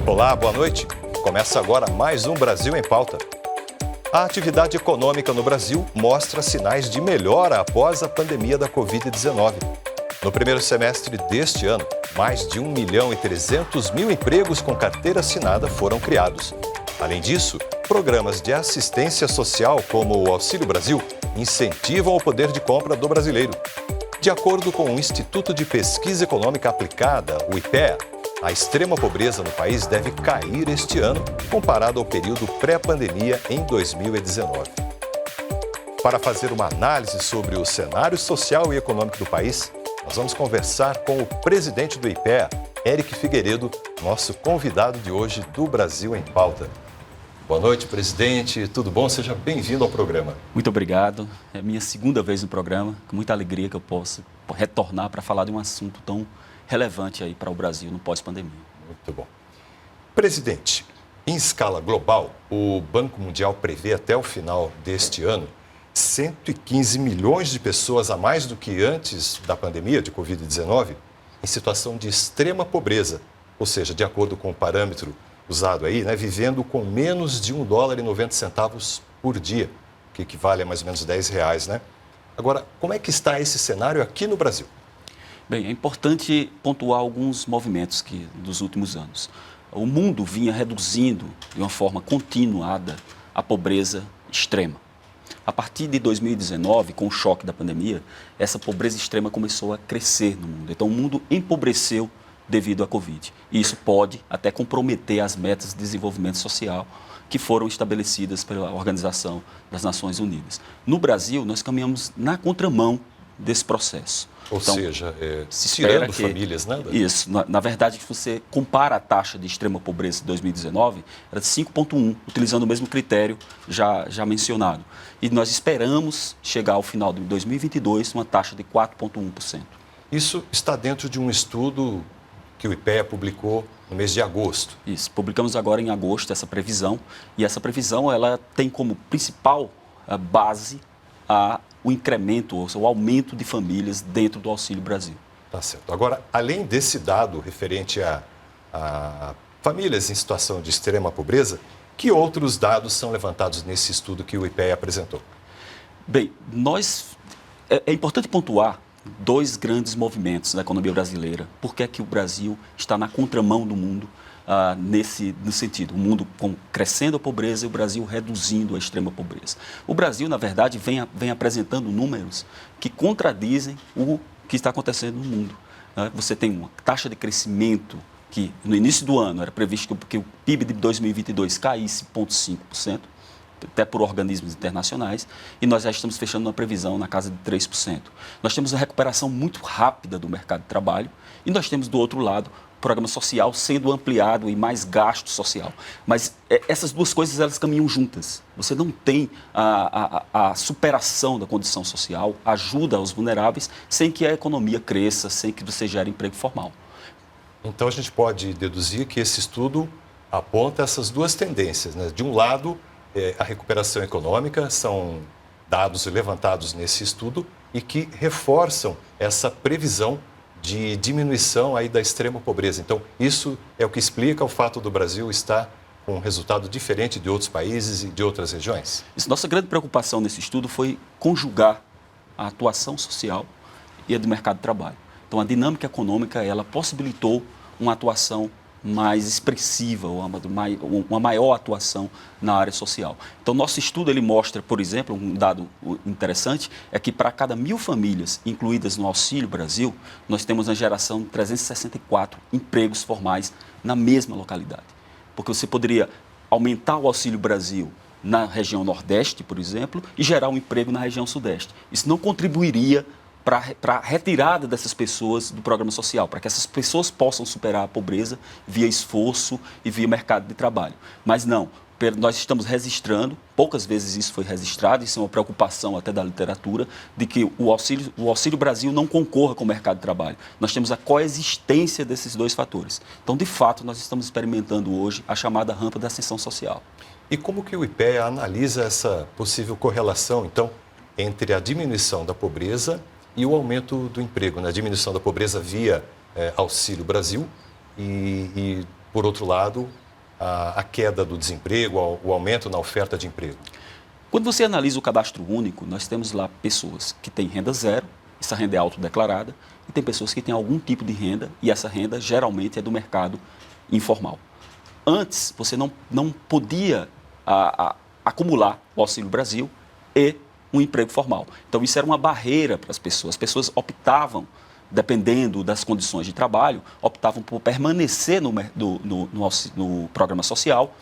Olá, boa noite. Começa agora mais um Brasil em Pauta. A atividade econômica no Brasil mostra sinais de melhora após a pandemia da Covid-19. No primeiro semestre deste ano, mais de 1.300.000 empregos com carteira assinada foram criados. Além disso, programas de assistência social como o Auxílio Brasil incentivam o poder de compra do brasileiro. De acordo com o Instituto de Pesquisa Econômica Aplicada, o IPEA, a extrema pobreza no país deve cair este ano, comparado ao período pré-pandemia em 2019. Para fazer uma análise sobre o cenário social e econômico do país, nós vamos conversar com o presidente do IPEA, Éric Figueiredo, nosso convidado de hoje do Brasil em Pauta. Boa noite, presidente. Tudo bom? Seja bem-vindo ao programa. Muito obrigado. É a minha segunda vez no programa. Com muita alegria que eu posso retornar para falar de um assunto tão relevante aí para o Brasil no pós-pandemia. Muito bom. Presidente, em escala global, o Banco Mundial prevê até o final deste ano 115 milhões de pessoas a mais do que antes da pandemia de Covid-19 em situação de extrema pobreza, ou seja, de acordo com o parâmetro usado aí, vivendo com menos de $1,90 por dia, que equivale a mais ou menos R$10, né? Agora, como é que está esse cenário aqui no Brasil? Bem, é importante pontuar alguns movimentos dos últimos anos. O mundo vinha reduzindo de uma forma continuada a pobreza extrema. A partir de 2019, com o choque da pandemia, essa pobreza extrema começou a crescer no mundo. Então, o mundo empobreceu devido à Covid. E isso pode até comprometer as metas de desenvolvimento social que foram estabelecidas pela Organização das Nações Unidas. No Brasil, nós caminhamos na contramão desse processo. Ou então, seja, se tirando famílias, né? Isso. Na verdade, se você compara a taxa de extrema pobreza de 2019, era de 5,1, utilizando o mesmo critério já mencionado. E nós esperamos chegar ao final de 2022 uma taxa de 4,1%. Isso está dentro de um estudo que o IPEA publicou no mês de agosto. Isso. Publicamos agora em agosto essa previsão. E essa previsão ela tem como principal base o incremento, ou seja, o aumento de famílias dentro do Auxílio Brasil. Tá certo. Agora, além desse dado referente a famílias em situação de extrema pobreza, que outros dados são levantados nesse estudo que o IPEA apresentou? Bem, é importante pontuar dois grandes movimentos na economia brasileira. Por que é que o Brasil está na contramão do mundo no sentido, o mundo crescendo a pobreza e o Brasil reduzindo a extrema pobreza. O Brasil, na verdade, vem apresentando números que contradizem o que está acontecendo no mundo. Você tem uma taxa de crescimento que, no início do ano, era previsto que o PIB de 2022 caísse 0,5%, até por organismos internacionais, e nós já estamos fechando uma previsão na casa de 3%. Nós temos uma recuperação muito rápida do mercado de trabalho e nós temos, do outro lado, programa social sendo ampliado e mais gasto social. Mas essas duas coisas, elas caminham juntas. Você não tem a superação da condição social, ajuda aos vulneráveis, sem que a economia cresça, sem que você gere emprego formal. Então, a gente pode deduzir que esse estudo aponta essas duas tendências, né? De um lado, a recuperação econômica, são dados levantados nesse estudo e que reforçam essa previsão de diminuição aí da extrema pobreza. Então, isso é o que explica o fato do Brasil estar com um resultado diferente de outros países e de outras regiões? Nossa grande preocupação nesse estudo foi conjugar a atuação social e a do mercado de trabalho. Então, a dinâmica econômica, ela possibilitou uma atuação mais expressiva, uma maior atuação na área social. Então, nosso estudo ele mostra, por exemplo, um dado interessante, é que para cada 1.000 famílias incluídas no Auxílio Brasil, nós temos uma geração de 364 empregos formais na mesma localidade. Porque você poderia aumentar o Auxílio Brasil na região Nordeste, por exemplo, e gerar um emprego na região Sudeste. Isso não contribuiria para a retirada dessas pessoas do programa social, para que essas pessoas possam superar a pobreza via esforço e via mercado de trabalho. Mas não, nós estamos registrando, poucas vezes isso foi registrado, isso é uma preocupação até da literatura, de que o Auxílio Brasil não concorra com o mercado de trabalho. Nós temos a coexistência desses dois fatores. Então, de fato, nós estamos experimentando hoje a chamada rampa da ascensão social. E como que o IPEA analisa essa possível correlação, então, entre a diminuição da pobreza e o aumento do emprego, né? A diminuição da pobreza via Auxílio Brasil e, por outro lado, a queda do desemprego, o aumento na oferta de emprego? Quando você analisa o cadastro único, nós temos lá pessoas que têm renda zero, essa renda é autodeclarada, e tem pessoas que têm algum tipo de renda, e essa renda geralmente é do mercado informal. Antes, você não podia acumular o Auxílio Brasil e um emprego formal. Então, isso era uma barreira para as pessoas. As pessoas optavam, dependendo das condições de trabalho, optavam por permanecer no programa social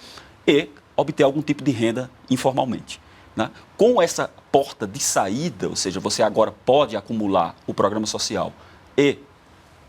e obter algum tipo de renda informalmente, né? Com essa porta de saída, ou seja, você agora pode acumular o programa social e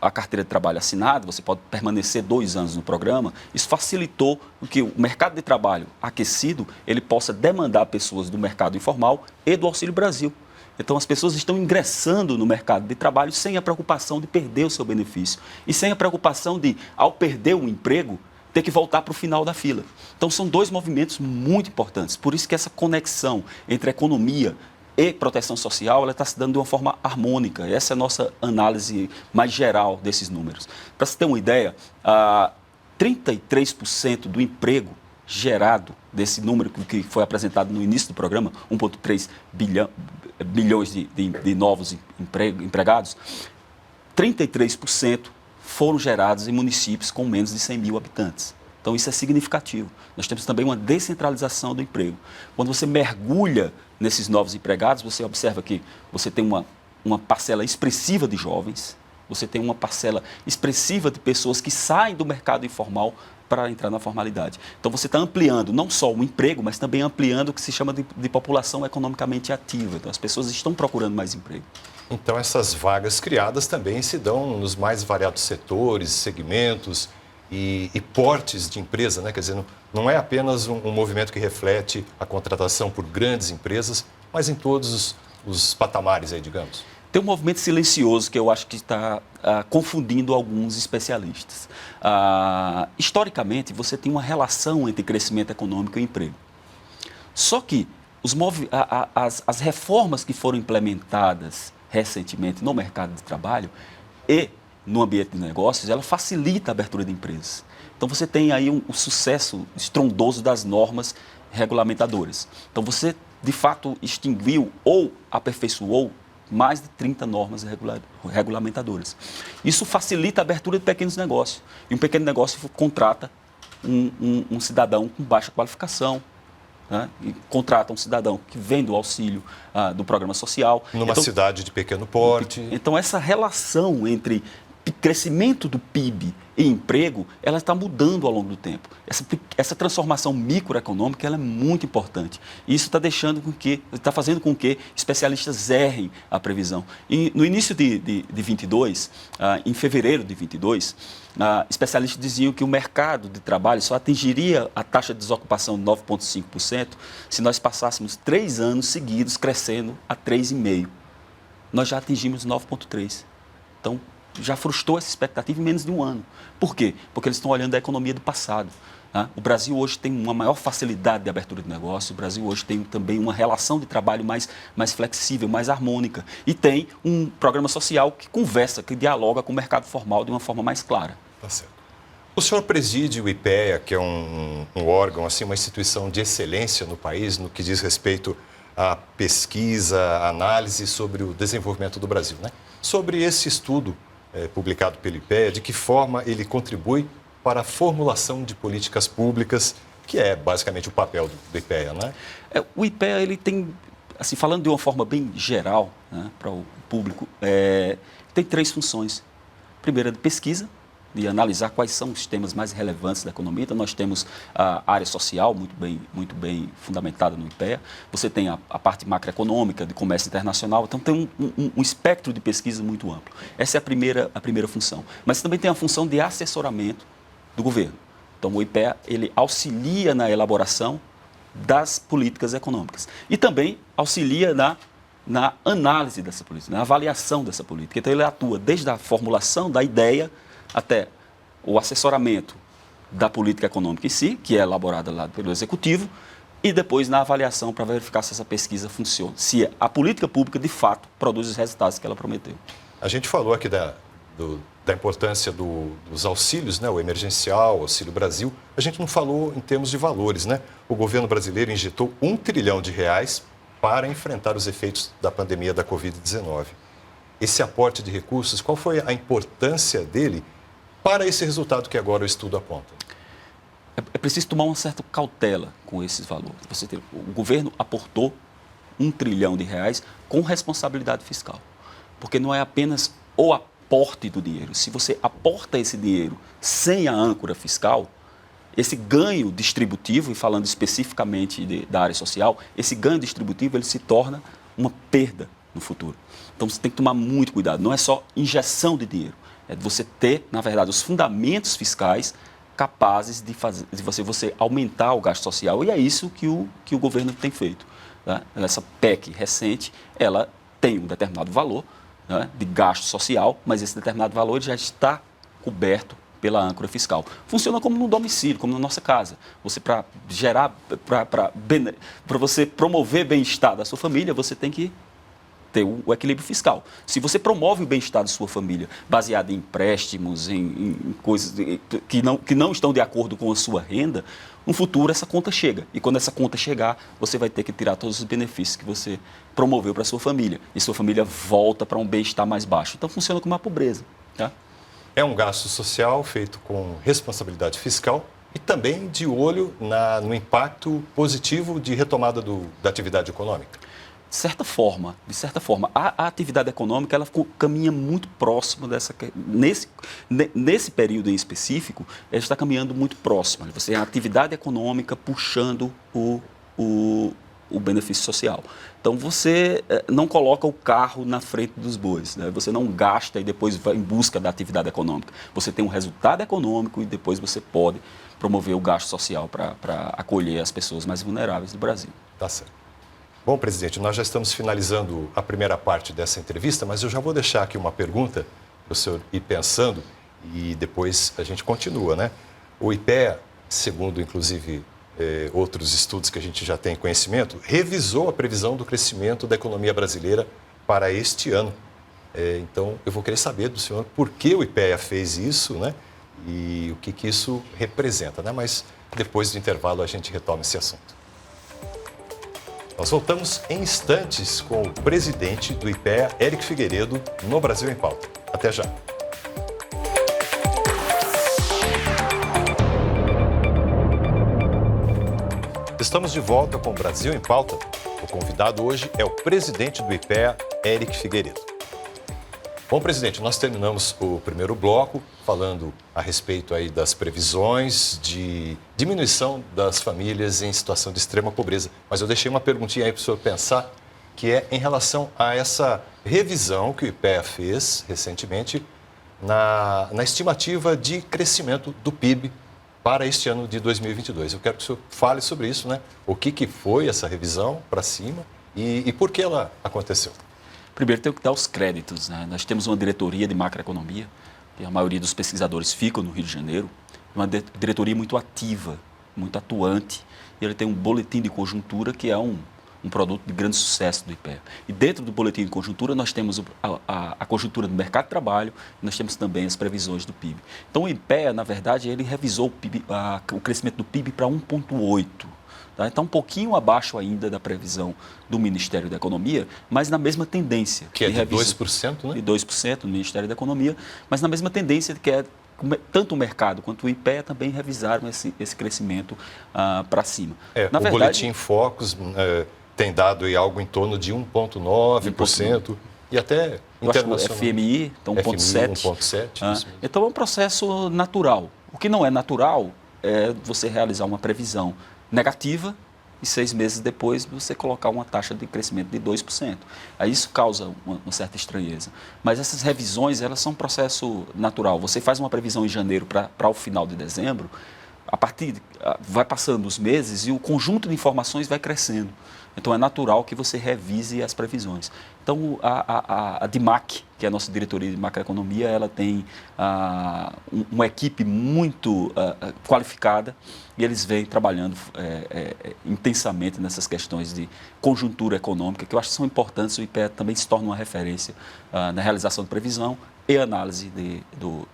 a carteira de trabalho assinada, você pode permanecer 2 anos no programa, isso facilitou que o mercado de trabalho aquecido, ele possa demandar pessoas do mercado informal e do Auxílio Brasil. Então, as pessoas estão ingressando no mercado de trabalho sem a preocupação de perder o seu benefício e sem a preocupação de, ao perder o emprego, ter que voltar para o final da fila. Então, são 2 movimentos muito importantes. Por isso que essa conexão entre economia e proteção social, ela está se dando de uma forma harmônica. Essa é a nossa análise mais geral desses números. Para você ter uma ideia, 33% do emprego gerado desse número que foi apresentado no início do programa, 1,3 bilhões de novos empregados, 33% foram gerados em municípios com menos de 100 mil habitantes. Então, isso é significativo. Nós temos também uma descentralização do emprego. Quando você mergulha nesses novos empregados, você observa que você tem uma parcela expressiva de jovens, você tem uma parcela expressiva de pessoas que saem do mercado informal para entrar na formalidade. Então, você está ampliando não só o emprego, mas também ampliando o que se chama de população economicamente ativa. Então, as pessoas estão procurando mais emprego. Então, essas vagas criadas também se dão nos mais variados setores, segmentos e portes de empresa, né? Quer dizer, não é apenas um movimento que reflete a contratação por grandes empresas, mas em todos os patamares aí, digamos. Tem um movimento silencioso que eu acho que está confundindo alguns especialistas. Historicamente, você tem uma relação entre crescimento econômico e emprego. Só que as reformas que foram implementadas recentemente no mercado de trabalho e no ambiente de negócios, ela facilita a abertura de empresas. Então, você tem aí um sucesso estrondoso das normas regulamentadoras. Então, você, de fato, extinguiu ou aperfeiçoou mais de 30 normas regulamentadoras. Isso facilita a abertura de pequenos negócios. E um pequeno negócio contrata um cidadão com baixa qualificação, né? E contrata um cidadão que vem do auxílio do programa social. Numa cidade de pequeno porte. Então, essa relação entre crescimento do PIB e emprego, ela está mudando ao longo do tempo. Essa transformação microeconômica, ela é muito importante. E isso está fazendo com que especialistas errem a previsão. E no início de 22, em fevereiro de 22, especialistas diziam que o mercado de trabalho só atingiria a taxa de desocupação de 9,5% se nós passássemos 3 anos seguidos crescendo a 3,5%. Nós já atingimos 9,3%. Então, já frustrou essa expectativa em menos de um ano. Por quê? Porque eles estão olhando a economia do passado. Né? O Brasil hoje tem uma maior facilidade de abertura de negócio, o Brasil hoje tem também uma relação de trabalho mais flexível, mais harmônica, e tem um programa social que conversa, que dialoga com o mercado formal de uma forma mais clara. Tá certo. O senhor preside o IPEA, que é um órgão, assim, uma instituição de excelência no país, no que diz respeito à pesquisa, à análise sobre o desenvolvimento do Brasil, né? Sobre esse estudo publicado pelo IPEA, de que forma ele contribui para a formulação de políticas públicas, que é basicamente o papel do IPEA, né? O IPEA, ele tem, assim, falando de uma forma bem geral, né, para o público, tem 3 funções. Primeira, de pesquisa, de analisar quais são os temas mais relevantes da economia. Então, nós temos a área social muito bem fundamentada no IPEA. Você tem a parte macroeconômica, de comércio internacional. Então, tem um espectro de pesquisa muito amplo. Essa é a primeira função. Mas também tem a função de assessoramento do governo. Então, o IPEA, ele auxilia na elaboração das políticas econômicas. E também auxilia na análise dessa política, na avaliação dessa política. Então, ele atua desde a formulação da ideia até o assessoramento da política econômica em si, que é elaborada lá pelo Executivo, e depois na avaliação para verificar se essa pesquisa funciona, se a política pública, de fato, produz os resultados que ela prometeu. A gente falou aqui da importância dos auxílios, né? O emergencial, o Auxílio Brasil. A gente não falou em termos de valores, né? O governo brasileiro injetou R$ 1 trilhão para enfrentar os efeitos da pandemia da Covid-19. Esse aporte de recursos, qual foi a importância dele para esse resultado que agora o estudo aponta? É preciso tomar uma certa cautela com esses valores. O governo aportou R$ 1 trilhão com responsabilidade fiscal, porque não é apenas o aporte do dinheiro. Se você aporta esse dinheiro sem a âncora fiscal, esse ganho distributivo, e falando especificamente da área social, esse ganho distributivo ele se torna uma perda no futuro. Então você tem que tomar muito cuidado. Não é só injeção de dinheiro, é de você ter, na verdade, os fundamentos fiscais capazes de você aumentar o gasto social. E é isso que o governo tem feito. Né? Essa PEC recente, ela tem um determinado valor, né, de gasto social, mas esse determinado valor já está coberto pela âncora fiscal. Funciona como no domicílio, como na nossa casa. Você, para você promover bem-estar da sua família, você tem que ter o equilíbrio fiscal. Se você promove o bem-estar da sua família baseado em empréstimos, em coisas que não estão de acordo com a sua renda, no futuro essa conta chega. E quando essa conta chegar, você vai ter que tirar todos os benefícios que você promoveu para a sua família. E sua família volta para um bem-estar mais baixo. Então funciona como uma pobreza. Tá? É um gasto social feito com responsabilidade fiscal e também de olho no impacto positivo de retomada da atividade econômica. De certa forma, a atividade econômica ela caminha muito próximo dessa. Nesse período em específico, ela está caminhando muito próximo. Você tem a atividade econômica puxando o benefício social. Então, você não coloca o carro na frente dos bois, né? Você não gasta e depois vai em busca da atividade econômica. Você tem um resultado econômico e depois você pode promover o gasto social para acolher as pessoas mais vulneráveis do Brasil. Tá certo. Bom, presidente, nós já estamos finalizando a primeira parte dessa entrevista, mas eu já vou deixar aqui uma pergunta para o senhor ir pensando e depois a gente continua, né? O IPEA, segundo inclusive outros estudos que a gente já tem conhecimento, revisou a previsão do crescimento da economia brasileira para este ano. Então, eu vou querer saber do senhor por que o IPEA fez isso, né? E o que isso representa, né? Mas depois do intervalo a gente retoma esse assunto. Nós voltamos em instantes com o presidente do IPEA, Éric Figueiredo, no Brasil em Pauta. Até já. Estamos de volta com o Brasil em Pauta. O convidado hoje é o presidente do IPEA, Éric Figueiredo. Bom, presidente, nós terminamos o primeiro bloco falando a respeito aí das previsões de diminuição das famílias em situação de extrema pobreza. Mas eu deixei uma perguntinha aí para o senhor pensar, que é em relação a essa revisão que o IPEA fez recentemente na estimativa de crescimento do PIB para este ano de 2022. Eu quero que o senhor fale sobre isso, né? O que foi essa revisão para cima e por que ela aconteceu? Primeiro, tenho que dar os créditos, né? Nós temos uma diretoria de macroeconomia, e a maioria dos pesquisadores ficam no Rio de Janeiro, uma diretoria muito ativa, muito atuante, e ele tem um boletim de conjuntura que é um produto de grande sucesso do IPEA. E dentro do boletim de conjuntura, nós temos a conjuntura do mercado de trabalho, e nós temos também as previsões do PIB. Então, o IPEA, na verdade, ele revisou o crescimento do PIB para 1,8%. Tá? Então, um pouquinho abaixo ainda da previsão do Ministério da Economia, mas na mesma tendência. Que é de 2%, né? De 2% no Ministério da Economia, mas na mesma tendência que é tanto o mercado quanto o IPEA também revisaram esse crescimento para cima. Na verdade, Boletim Focus tem dado aí algo em torno de 1,9% e até internacional. FMI, então 1,7%. Então, é um processo natural. O que não é natural é você realizar uma previsão negativa e 6 meses depois você colocar uma taxa de crescimento de 2%. Aí isso causa uma certa estranheza. Mas essas revisões, elas são um processo natural. Você faz uma previsão em janeiro para o final de dezembro, vai passando os meses e o conjunto de informações vai crescendo. Então, é natural que você revise as previsões. Então, a DIMAC, que é a nossa diretoria de macroeconomia, ela tem uma equipe muito qualificada e eles vêm trabalhando intensamente nessas questões de conjuntura econômica, que eu acho que são importantes. O IPEA também se torna uma referência na realização de previsão e análise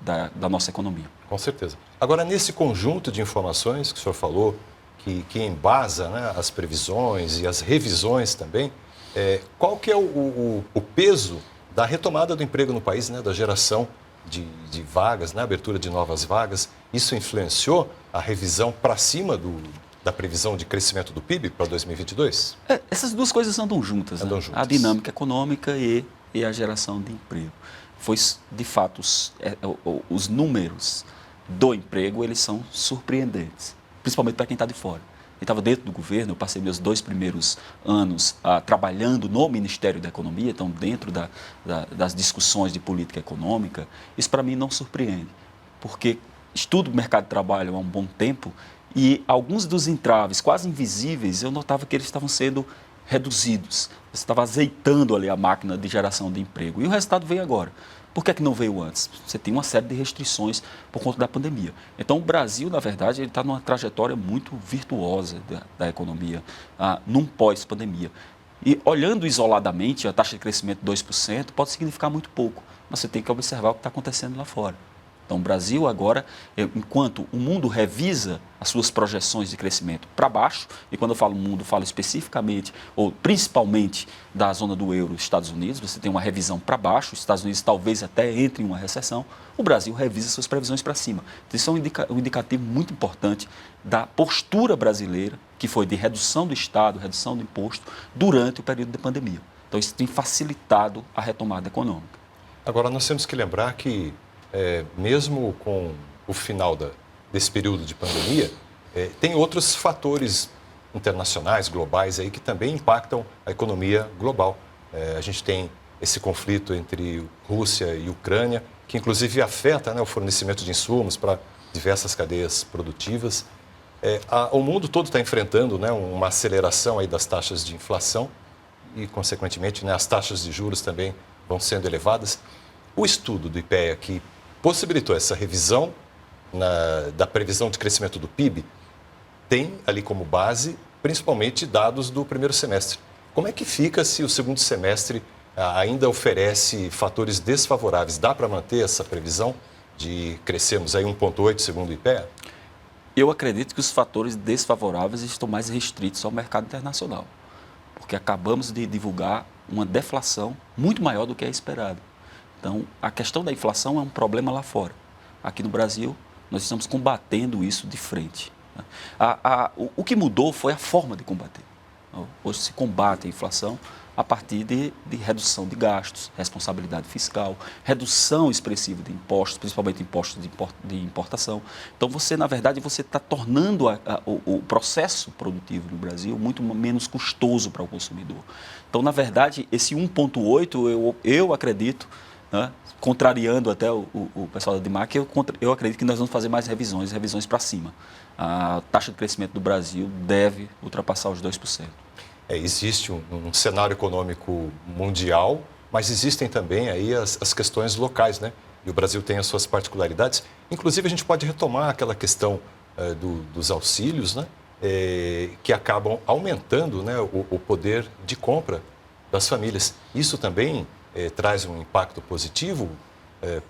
da nossa economia. Com certeza. Agora, nesse conjunto de informações que o senhor falou, que embasa, né, as previsões e as revisões também, qual que é o peso da retomada do emprego no país, né, da geração de vagas, né, abertura de novas vagas? Isso influenciou a revisão para cima da previsão de crescimento do PIB para 2022? Essas duas coisas andam juntas. Andam né? juntas. A dinâmica econômica e a geração de emprego. De fato, os números do emprego, eles são surpreendentes, principalmente para quem está de fora. Eu estava dentro do governo, eu passei meus 2 primeiros anos trabalhando no Ministério da Economia, então dentro das discussões de política econômica. Isso para mim não surpreende, porque estudo o mercado de trabalho há um bom tempo e alguns dos entraves quase invisíveis, eu notava que eles estavam sendo reduzidos. Você estava azeitando ali a máquina de geração de emprego. E o resultado veio agora. Por que não veio antes? Você tem uma série de restrições por conta da pandemia. Então, o Brasil, na verdade, ele está numa trajetória muito virtuosa da economia, num pós-pandemia. E olhando isoladamente, a taxa de crescimento de 2% pode significar muito pouco, mas você tem que observar o que está acontecendo lá fora. Então, o Brasil agora, enquanto o mundo revisa as suas projeções de crescimento para baixo, e quando eu falo mundo, falo especificamente, ou principalmente da zona do euro, Estados Unidos, você tem uma revisão para baixo, os Estados Unidos talvez até entre em uma recessão, o Brasil revisa suas previsões para cima. Então, isso é um indicativo muito importante da postura brasileira, que foi de redução do Estado, redução do imposto, durante o período de pandemia. Então, isso tem facilitado a retomada econômica. Agora, nós temos que lembrar que mesmo com o final desse período de pandemia, tem outros fatores internacionais, globais, aí, que também impactam a economia global. A gente tem esse conflito entre Rússia e Ucrânia, que inclusive afeta, né, o fornecimento de insumos para diversas cadeias produtivas. O mundo todo está enfrentando, né, uma aceleração aí das taxas de inflação e, consequentemente, né, as taxas de juros também vão sendo elevadas. O estudo do IPEA, que possibilitou essa revisão da previsão de crescimento do PIB, tem ali como base, principalmente, dados do primeiro semestre. Como é que fica se o segundo semestre ainda oferece fatores desfavoráveis? Dá para manter essa previsão de crescermos aí 1,8 segundo o IPEA? Eu acredito que os fatores desfavoráveis estão mais restritos ao mercado internacional, porque acabamos de divulgar uma deflação muito maior do que é esperado. Então, a questão da inflação é um problema lá fora. Aqui no Brasil, nós estamos combatendo isso de frente. O que mudou foi a forma de combater. Hoje se combate a inflação a partir de redução de gastos, responsabilidade fiscal, redução expressiva de impostos, principalmente impostos de importação. Então, na verdade, você está tornando o processo produtivo no Brasil muito menos custoso para o consumidor. Então, na verdade, esse 1,8, eu acredito, né, contrariando até o pessoal da DIMAC, eu acredito que nós vamos fazer mais revisões para cima. A taxa de crescimento do Brasil deve ultrapassar os 2%. Existe um cenário econômico mundial, mas existem também aí as questões locais, né? E o Brasil tem as suas particularidades. Inclusive, a gente pode retomar aquela questão dos auxílios, né? Que acabam aumentando, né, o poder de compra das famílias. Isso também traz um impacto positivo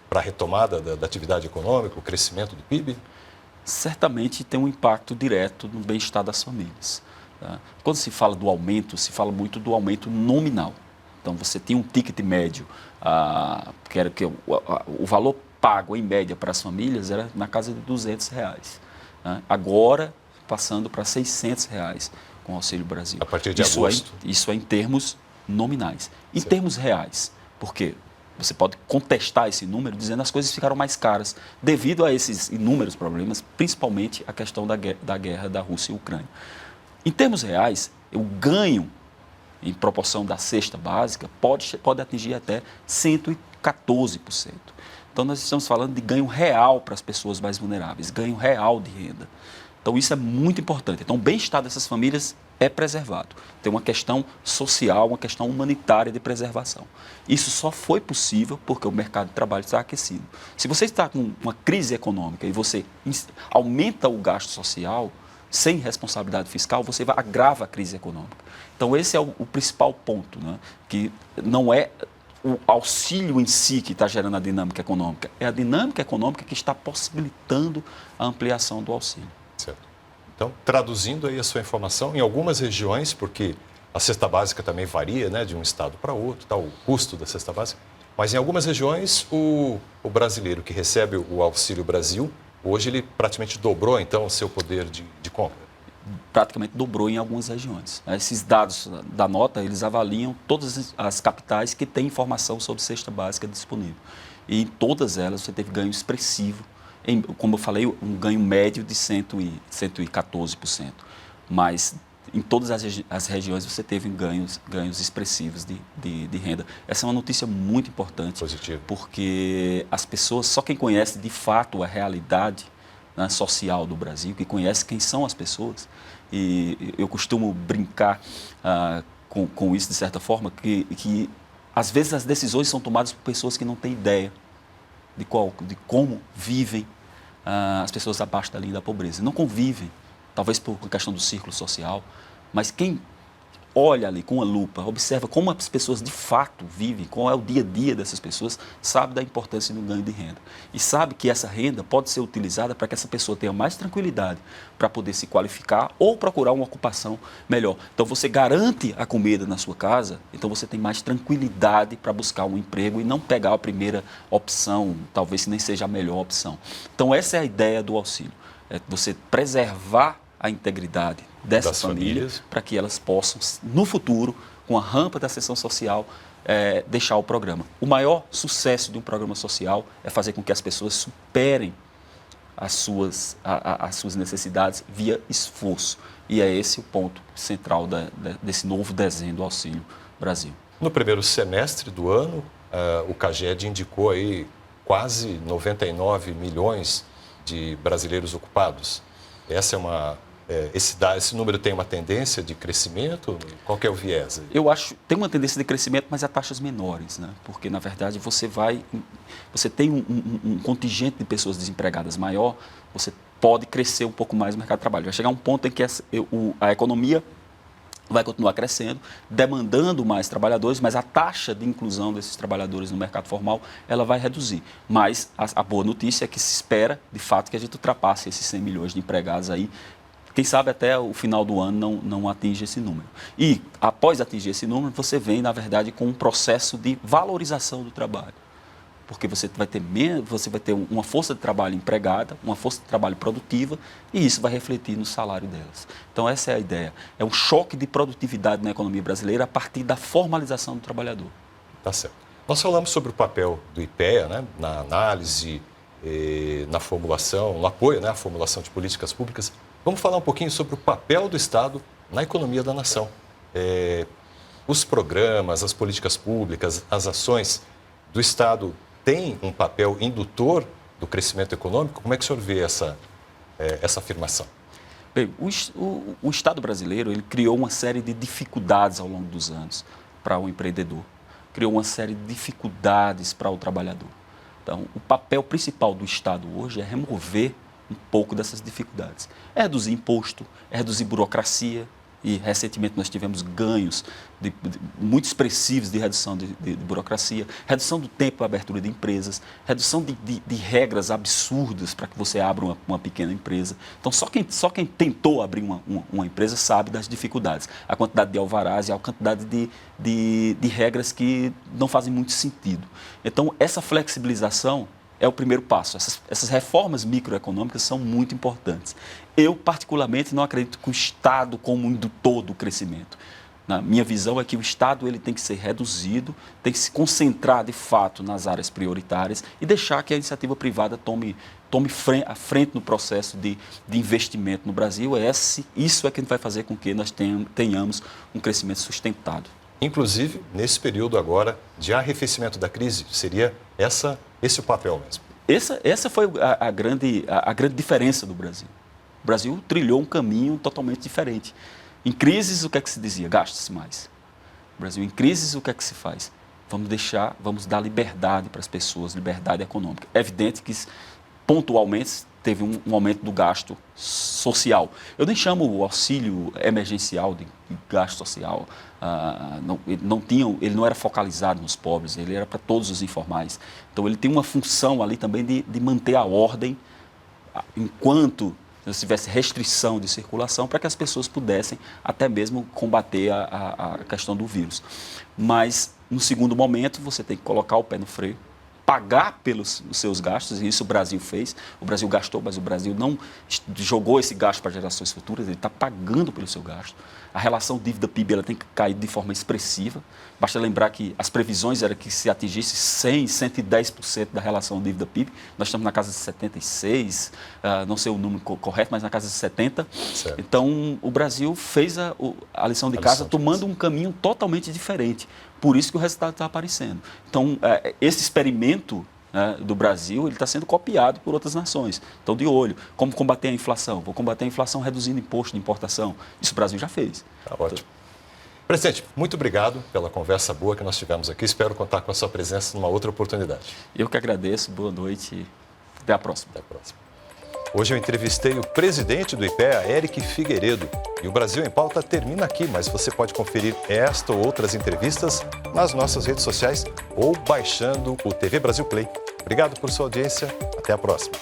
para a retomada da atividade econômica, o crescimento do PIB? Certamente tem um impacto direto no bem-estar das famílias. Tá? Quando se fala do aumento, se fala muito do aumento nominal. Então, você tem um ticket médio, o valor pago, em média, para as famílias era na casa de R$200. Tá? Agora, passando para R$600 com o Auxílio Brasil. A partir de agosto. Isso é em termos nominais. Em termos reais, porque você pode contestar esse número dizendo que as coisas ficaram mais caras devido a esses inúmeros problemas, principalmente a questão da guerra da Rússia e Ucrânia. Em termos reais, o ganho em proporção da cesta básica pode atingir até 14%. Então, nós estamos falando de ganho real para as pessoas mais vulneráveis, ganho real de renda. Então, isso é muito importante. Então, o bem-estar dessas famílias é preservado. Tem uma questão social, uma questão humanitária de preservação. Isso só foi possível porque o mercado de trabalho está aquecido. Se você está com uma crise econômica e você aumenta o gasto social, sem responsabilidade fiscal, você agrava a crise econômica. Então, esse é o principal ponto, né? Que não é o auxílio em si que está gerando a dinâmica econômica, é a dinâmica econômica que está possibilitando a ampliação do auxílio. Certo. Então, traduzindo aí a sua informação, em algumas regiões, porque a cesta básica também varia, né, de um estado para outro, tá, o custo da cesta básica, mas em algumas regiões o brasileiro que recebe o Auxílio Brasil, hoje ele praticamente dobrou, então, o seu poder de compra. Praticamente dobrou em algumas regiões. Esses dados da nota, eles avaliam todas as capitais que têm informação sobre cesta básica disponível. E em todas elas você teve ganho expressivo, como eu falei, um ganho médio de 114%. Mas em todas as regiões você teve ganhos expressivos de renda. Essa é uma notícia muito importante. Positivo. Porque as pessoas, só quem conhece de fato a realidade, né, social do Brasil, que conhece quem são as pessoas, e eu costumo brincar com isso de certa forma, que às vezes as decisões são tomadas por pessoas que não têm ideia de como vivem as pessoas abaixo da linha da pobreza. Não convivem, talvez por questão do círculo social, mas quem olha ali com a lupa, observa como as pessoas de fato vivem, qual é o dia a dia dessas pessoas, sabe da importância do ganho de renda. E sabe que essa renda pode ser utilizada para que essa pessoa tenha mais tranquilidade para poder se qualificar ou procurar uma ocupação melhor. Então você garante a comida na sua casa, então você tem mais tranquilidade para buscar um emprego e não pegar a primeira opção, talvez nem seja a melhor opção. Então essa é a ideia do auxílio, é você preservar a integridade dessas famílias para que elas possam, no futuro, com a rampa da ascensão social, deixar o programa. O maior sucesso de um programa social é fazer com que as pessoas superem as suas necessidades via esforço. E é esse o ponto central desse novo desenho do Auxílio Brasil. No primeiro semestre do ano, o CAGED indicou aí quase 99 milhões de brasileiros ocupados. Esse número tem uma tendência de crescimento? Qual que é o viés aí? Eu acho que tem uma tendência de crescimento, mas a taxas menores, né? Porque, na verdade, você tem um contingente de pessoas desempregadas maior, você pode crescer um pouco mais no mercado de trabalho. Vai chegar um ponto em que a economia vai continuar crescendo, demandando mais trabalhadores, mas a taxa de inclusão desses trabalhadores no mercado formal, ela vai reduzir. Mas a boa notícia é que se espera, de fato, que a gente ultrapasse esses 100 milhões de empregados aí. Quem sabe até o final do ano não atinge esse número. E, após atingir esse número, você vem, na verdade, com um processo de valorização do trabalho. Porque você vai ter uma força de trabalho empregada, uma força de trabalho produtiva, e isso vai refletir no salário delas. Então, essa é a ideia. É um choque de produtividade na economia brasileira a partir da formalização do trabalhador. Tá certo. Nós falamos sobre o papel do IPEA, né, na análise, na formulação, no apoio, né, à formulação de políticas públicas. Vamos falar um pouquinho sobre o papel do Estado na economia da nação. Os programas, as políticas públicas, as ações do Estado têm um papel indutor do crescimento econômico? Como é que o senhor vê essa afirmação? Bem, o Estado brasileiro ele criou uma série de dificuldades ao longo dos anos para o empreendedor. Criou uma série de dificuldades para o trabalhador. Então, o papel principal do Estado hoje é remover um pouco dessas dificuldades. É reduzir imposto, é reduzir burocracia, e recentemente nós tivemos ganhos muito expressivos de redução de burocracia, redução do tempo para abertura de empresas, redução de regras absurdas para que você abra uma pequena empresa. Então, só quem tentou abrir uma empresa sabe das dificuldades, a quantidade de alvarás e a quantidade de regras que não fazem muito sentido. Então, essa flexibilização é o primeiro passo. Essas reformas microeconômicas são muito importantes. Eu, particularmente, não acredito que o Estado como indutor do crescimento. Na minha visão é que o Estado ele tem que ser reduzido, tem que se concentrar, de fato, nas áreas prioritárias e deixar que a iniciativa privada tome a frente no processo de investimento no Brasil. Isso é que vai fazer com que nós tenhamos um crescimento sustentado. inclusive nesse período agora de arrefecimento da crise. Seria esse o papel mesmo. Essa foi a grande diferença do Brasil. O Brasil trilhou um caminho totalmente diferente. Em crises, o que é que se dizia? Gaste-se mais. O Brasil, em crises, o que é que se faz? Vamos dar liberdade para as pessoas, liberdade econômica. É evidente que, pontualmente, teve um aumento do gasto social. Eu nem chamo o auxílio emergencial de gasto social. Ele não era focalizado nos pobres, ele era para todos os informais. Então, ele tem uma função ali também de manter a ordem enquanto se tivesse restrição de circulação para que as pessoas pudessem até mesmo combater a questão do vírus. Mas, no segundo momento, você tem que colocar o pé no freio, pagar pelos seus gastos, e isso o Brasil fez. O Brasil gastou, mas o Brasil não jogou esse gasto para gerações futuras, ele está pagando pelo seu gasto. A relação dívida-PIB ela tem que cair de forma expressiva. Basta lembrar que as previsões eram que se atingisse 100%, 110% da relação dívida-PIB. Nós estamos na casa de 76%, não sei o número correto, mas na casa de 70%. Certo. Então, o Brasil fez a lição de casa tomando um caminho totalmente diferente. Por isso que o resultado está aparecendo. Então, esse experimento do Brasil, ele está sendo copiado por outras nações. Então, de olho. Como combater a inflação? Vou combater a inflação reduzindo imposto de importação. Isso o Brasil já fez. Tá ótimo. Presidente, muito obrigado pela conversa boa que nós tivemos aqui. Espero contar com a sua presença numa outra oportunidade. Eu que agradeço. Boa noite e até a próxima. Até a próxima. Hoje eu entrevistei o presidente do IPEA, Eric Figueiredo. E o Brasil em Pauta termina aqui, mas você pode conferir esta ou outras entrevistas nas nossas redes sociais ou baixando o TV Brasil Play. Obrigado por sua audiência. Até a próxima.